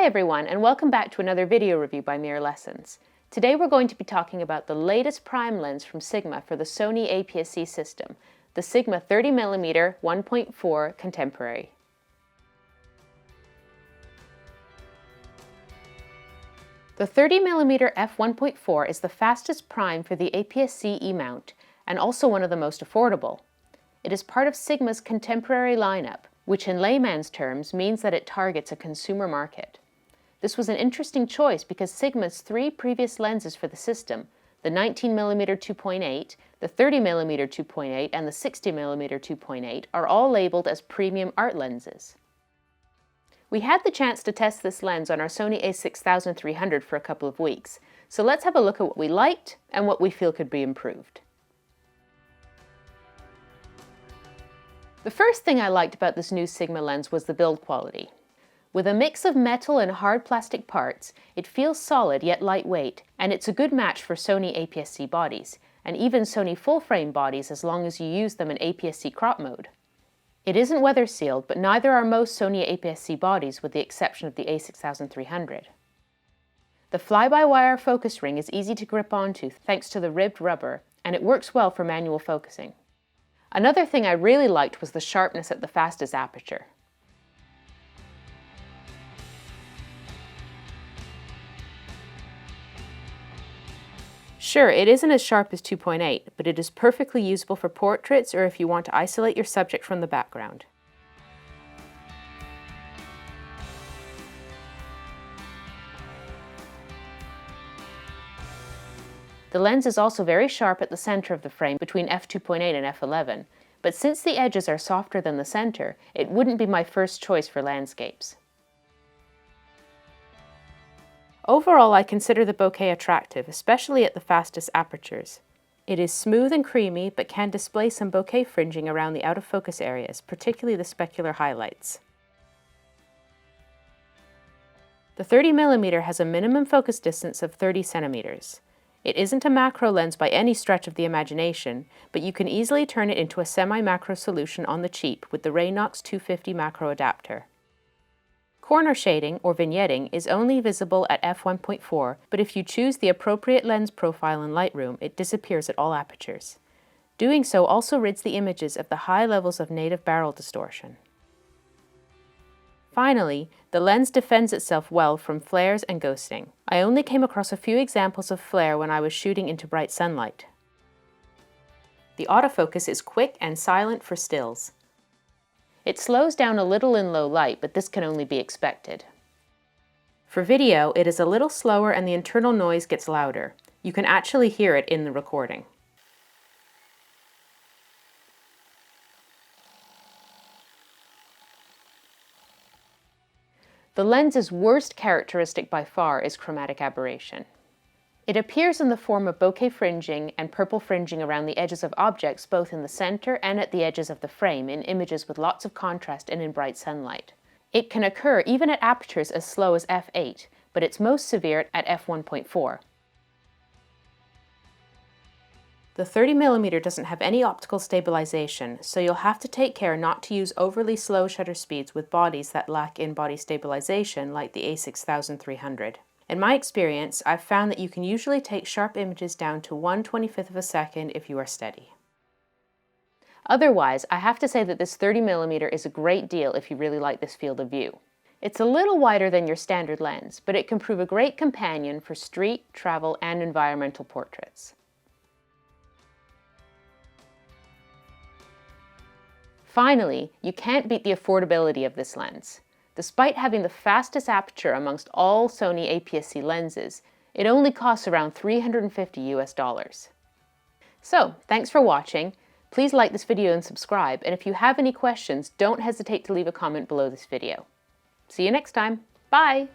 Hi everyone, and welcome back to another video review by MirrorLessons. Today we're going to be talking about the latest prime lens from Sigma for the Sony APS-C system, the Sigma 30mm 1.4 Contemporary. The 30mm f1.4 is the fastest prime for the APS-C E-mount, and also one of the most affordable. It is part of Sigma's contemporary lineup, which in layman's terms means that it targets a consumer market. This was an interesting choice because Sigma's three previous lenses for the system, the 19mm 2.8, the 30mm 2.8, and the 60mm 2.8, are all labeled as premium art lenses. We had the chance to test this lens on our Sony a6300 for a couple of weeks, so let's have a look at what we liked and what we feel could be improved. The first thing I liked about this new Sigma lens was the build quality. With a mix of metal and hard plastic parts, it feels solid yet lightweight, and it's a good match for Sony APS-C bodies, and even Sony full-frame bodies as long as you use them in APS-C crop mode. It isn't weather sealed, but neither are most Sony APS-C bodies with the exception of the a6300. The fly-by-wire focus ring is easy to grip onto thanks to the ribbed rubber, and it works well for manual focusing. Another thing I really liked was the sharpness at the fastest aperture. Sure, it isn't as sharp as 2.8, but it is perfectly usable for portraits or if you want to isolate your subject from the background. The lens is also very sharp at the center of the frame between f2.8 and f11, but since the edges are softer than the center, it wouldn't be my first choice for landscapes. Overall, I consider the bokeh attractive, especially at the fastest apertures. It is smooth and creamy, but can display some bokeh fringing around the out-of-focus areas, particularly the specular highlights. The 30mm has a minimum focus distance of 30 centimeters. It isn't a macro lens by any stretch of the imagination, but you can easily turn it into a semi-macro solution on the cheap with the Raynox 250 macro adapter. Corner shading, or vignetting, is only visible at f1.4, but if you choose the appropriate lens profile in Lightroom, it disappears at all apertures. Doing so also rids the images of the high levels of native barrel distortion. Finally, the lens defends itself well from flares and ghosting. I only came across a few examples of flare when I was shooting into bright sunlight. The autofocus is quick and silent for stills. It slows down a little in low light, but this can only be expected. For video, it is a little slower and the internal noise gets louder. You can actually hear it in the recording. The lens's worst characteristic by far is chromatic aberration. It appears in the form of bokeh fringing and purple fringing around the edges of objects both in the center and at the edges of the frame in images with lots of contrast and in bright sunlight. It can occur even at apertures as slow as f8, but it's most severe at f1.4. The 30mm doesn't have any optical stabilization, so you'll have to take care not to use overly slow shutter speeds with bodies that lack in-body stabilization like the a6300. In my experience, I've found that you can usually take sharp images down to 1/25 of a second if you are steady. Otherwise, I have to say that this 30mm is a great deal if you really like this field of view. It's a little wider than your standard lens, but it can prove a great companion for street, travel, and environmental portraits. Finally, you can't beat the affordability of this lens. Despite having the fastest aperture amongst all Sony APS-C lenses, it only costs around $350 US. So, thanks for watching. Please like this video and subscribe, and if you have any questions, don't hesitate to leave a comment below this video. See you next time. Bye!